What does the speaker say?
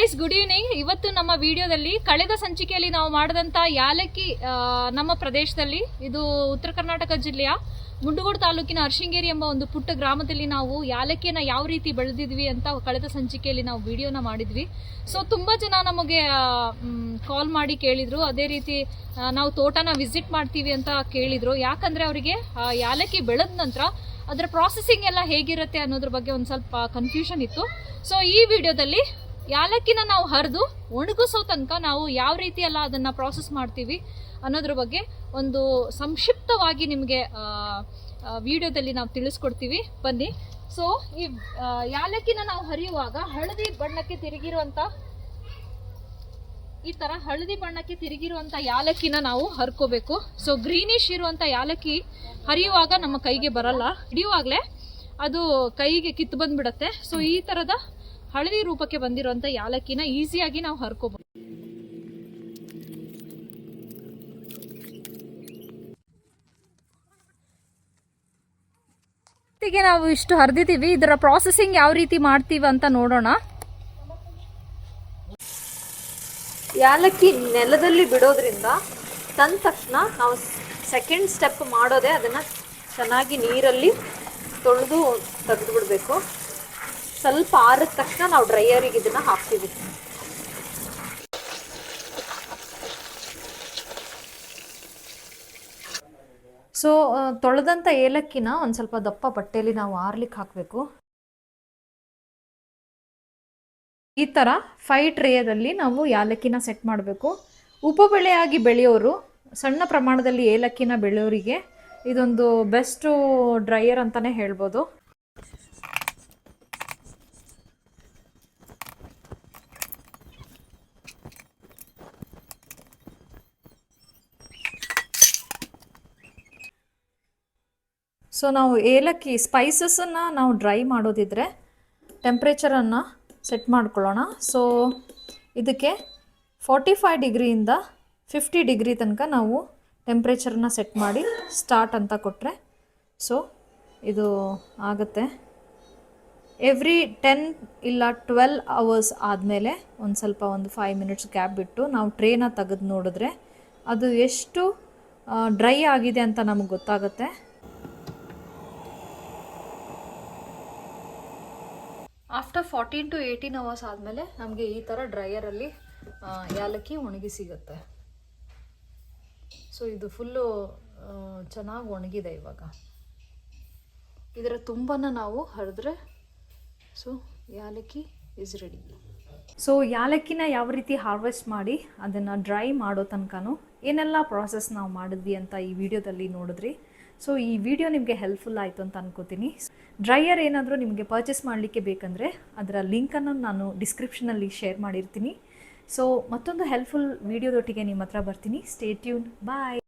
Guys, good evening. ಇವತ್ತು ನಮ್ಮ ವಿಡಿಯೋದಲ್ಲಿ ಕಳೆದ ಸಂಚಿಕೆಯಲ್ಲಿ ನಾವು ಮಾಡಿದಂಥ ಯಾಲಕ್ಕಿ ನಮ್ಮ ಪ್ರದೇಶದಲ್ಲಿ, ಇದು ಉತ್ತರ ಕರ್ನಾಟಕ ಜಿಲ್ಲೆಯ ಮುಂಡಗೋಡು ತಾಲೂಕಿನ ಅರ್ಶಿಂಗೇರಿ ಎಂಬ ಒಂದು ಪುಟ್ಟ ಗ್ರಾಮದಲ್ಲಿ ನಾವು ಯಾಲಕ್ಕಿಯನ್ನು ಯಾವ ರೀತಿ ಬೆಳೆದಿದ್ವಿ ಅಂತ ಕಳೆದ ಸಂಚಿಕೆಯಲ್ಲಿ ನಾವು ವಿಡಿಯೋನ ಮಾಡಿದ್ವಿ. ಸೊ ತುಂಬ ಜನ ನಮಗೆ ಕಾಲ್ ಮಾಡಿ ಕೇಳಿದರು, ಅದೇ ರೀತಿ ನಾವು ತೋಟನ ವಿಸಿಟ್ ಮಾಡ್ತೀವಿ ಅಂತ ಕೇಳಿದರು. ಯಾಕಂದರೆ ಅವರಿಗೆ ಯಾಲಕ್ಕಿ ಬೆಳೆದ ನಂತರ ಅದರ ಪ್ರಾಸೆಸಿಂಗ್ ಎಲ್ಲ ಹೇಗಿರುತ್ತೆ ಅನ್ನೋದ್ರ ಬಗ್ಗೆ ಒಂದು ಸ್ವಲ್ಪ ಕನ್ಫ್ಯೂಷನ್ ಇತ್ತು. ಸೊ ಈ ವಿಡಿಯೋದಲ್ಲಿ ಯಾಲಕ್ಕಿನ ನಾವು ಹರಿದು ಒಣಗಿಸೋ ತನಕ ನಾವು ಯಾವ ರೀತಿ ಎಲ್ಲ ಅದನ್ನು ಪ್ರಾಸೆಸ್ ಮಾಡ್ತೀವಿ ಅನ್ನೋದ್ರ ಬಗ್ಗೆ ಒಂದು ಸಂಕ್ಷಿಪ್ತವಾಗಿ ನಿಮಗೆ ವಿಡಿಯೋದಲ್ಲಿ ನಾವು ತಿಳಿಸ್ಕೊಡ್ತೀವಿ, ಬನ್ನಿ. ಸೊ ಈ ಯಾಲಕ್ಕಿನ ನಾವು ಹರಿಯುವಾಗ ಹಳದಿ ಬಣ್ಣಕ್ಕೆ ತಿರುಗಿರುವಂಥ, ಈ ಥರ ಹಳದಿ ಬಣ್ಣಕ್ಕೆ ತಿರುಗಿರುವಂಥ ಯಾಲಕ್ಕಿನ ನಾವು ಹರ್ಕೋಬೇಕು. ಸೊ ಗ್ರೀನಿಶ್ ಇರುವಂಥ ಯಾಲಕ್ಕಿ ಹರಿಯುವಾಗ ನಮ್ಮ ಕೈಗೆ ಬರಲ್ಲ, ಹಿಡಿಯುವಾಗಲೇ ಅದು ಕೈಗೆ ಕಿತ್ತು ಬಂದ್ಬಿಡತ್ತೆ. ಸೊ ಈ ಥರದ ಹಳದಿ ರೂಪಕ್ಕೆ ಬಂದಿರುವಂಥ ಯಾಲಕ್ಕಿನ ಈಸಿಯಾಗಿ ನಾವು ಹರ್ಕೋಬಹುದು. ನಾವು ಇಷ್ಟು ಹರಿದಿದ್ದೀವಿ, ಇದರ ಪ್ರಾಸೆಸಿಂಗ್ ಯಾವ ರೀತಿ ಮಾಡ್ತೀವಿ ಅಂತ ನೋಡೋಣ. ಯಾಲಕ್ಕಿ ನೆಲದಲ್ಲಿ ಬಿಡೋದ್ರಿಂದ ತಂದ ತಕ್ಷಣ ನಾವು ಸೆಕೆಂಡ್ ಸ್ಟೆಪ್ ಮಾಡೋದೇ ಅದನ್ನು ಚೆನ್ನಾಗಿ ನೀರಲ್ಲಿ ತೊಳೆದು ತೆಗೆದು ಬಿಡಬೇಕು. ಸ್ವಲ್ಪ ಆರಿದ ತಕ್ಷಣ ನಾವು ಡ್ರೈಯರಿಗೆ ಇದನ್ನು ಹಾಕ್ತೀವಿ. ಸೊ ತೊಳೆದಂಥ ಏಲಕ್ಕಿನ ಒಂದು ಸ್ವಲ್ಪ ದಪ್ಪ ಬಟ್ಟೆಯಲ್ಲಿ ನಾವು ಆರ್ಲಿಕ್ಕೆ ಹಾಕಬೇಕು. ಈ ಥರ 5 ಟ್ರೇಯಲ್ಲಿ ನಾವು ಯಾಲಕ್ಕಿನ ಸೆಟ್ ಮಾಡಬೇಕು. ಉಪಬೆಳೆಯಾಗಿ ಬೆಳೆಯೋರು, ಸಣ್ಣ ಪ್ರಮಾಣದಲ್ಲಿ ಏಲಕ್ಕಿನ ಬೆಳೆಯೋರಿಗೆ ಇದೊಂದು ಬೆಸ್ಟು ಡ್ರೈಯರ್ ಅಂತಲೇ ಹೇಳ್ಬೋದು. ಸೊ ನಾವು ಏಲಕ್ಕಿ ಸ್ಪೈಸಸನ್ನು ನಾವು ಡ್ರೈ ಮಾಡೋದಿದ್ರೆ ಟೆಂಪ್ರೇಚರನ್ನು ಸೆಟ್ ಮಾಡ್ಕೊಳ್ಳೋಣ. ಸೊ ಇದಕ್ಕೆ 45 ಡಿಗ್ರಿಯಿಂದ 50 ಡಿಗ್ರಿ ತನಕ ನಾವು ಟೆಂಪ್ರೇಚರನ್ನ ಸೆಟ್ ಮಾಡಿ ಸ್ಟಾರ್ಟ್ ಅಂತ ಕೊಟ್ಟರೆ ಸೊ ಇದು ಆಗುತ್ತೆ. ಎವ್ರಿ 10 ಇಲ್ಲ 12 ಅವರ್ಸ್ ಆದಮೇಲೆ ಒಂದು 5 ಮಿನಿಟ್ಸ್ ಗ್ಯಾಪ್ ಬಿಟ್ಟು ನಾವು ಟ್ರೇನ ತೆಗೆದು ನೋಡಿದ್ರೆ ಅದು ಎಷ್ಟು ಡ್ರೈ ಆಗಿದೆ ಅಂತ ನಮಗೆ ಗೊತ್ತಾಗುತ್ತೆ. ಆಫ್ಟರ್ 14 to 18 ಅವರ್ಸ್ ಆದಮೇಲೆ ನಮಗೆ ಈ ಥರ ಡ್ರೈಯರಲ್ಲಿ ಯಾಲಕ್ಕಿ ಒಣಗಿ ಸಿಗುತ್ತೆ. ಸೊ ಇದು ಫುಲ್ಲು ಚೆನ್ನಾಗಿ ಒಣಗಿದೆ. ಇವಾಗ ಇದರ ತುಂಬನ್ನು ನಾವು ಹರಿದ್ರೆ ಸೊ ಯಾಲಕ್ಕಿ ಈಸ್ ರೆಡಿ. ಸೊ ಯಾಲಕ್ಕಿನ ಯಾವ ರೀತಿ ಹಾರ್ವೆಸ್ಟ್ ಮಾಡಿ ಅದನ್ನು ಡ್ರೈ ಮಾಡೋ ತನಕನೂ ಏನೆಲ್ಲ ಪ್ರಾಸೆಸ್ ನಾವು ಮಾಡಿದ್ವಿ ಅಂತ ಈ ವಿಡಿಯೋದಲ್ಲಿ ನೋಡಿದ್ರಿ. ಸೊ ಈ ವಿಡಿಯೋ ನಿಮಗೆ ಹೆಲ್ಪ್ಫುಲ್ ಆಯಿತು ಅಂತ ಅನ್ಕೋತೀನಿ. ಡ್ರೈಯರ್ ಏನಾದರೂ ನಿಮಗೆ ಪರ್ಚೇಸ್ ಮಾಡಲಿಕ್ಕೆ ಬೇಕಂದರೆ ಅದರ ಲಿಂಕನ್ನು ನಾನು ಡಿಸ್ಕ್ರಿಪ್ಷನಲ್ಲಿ ಶೇರ್ ಮಾಡಿರ್ತೀನಿ. ಸೊ ಮತ್ತೊಂದು ಹೆಲ್ಪ್ಫುಲ್ ವಿಡಿಯೋದೊಟ್ಟಿಗೆ ನಿಮ್ಮ ಹತ್ರ ಬರ್ತೀನಿ. Stay tune. ಬಾಯ್.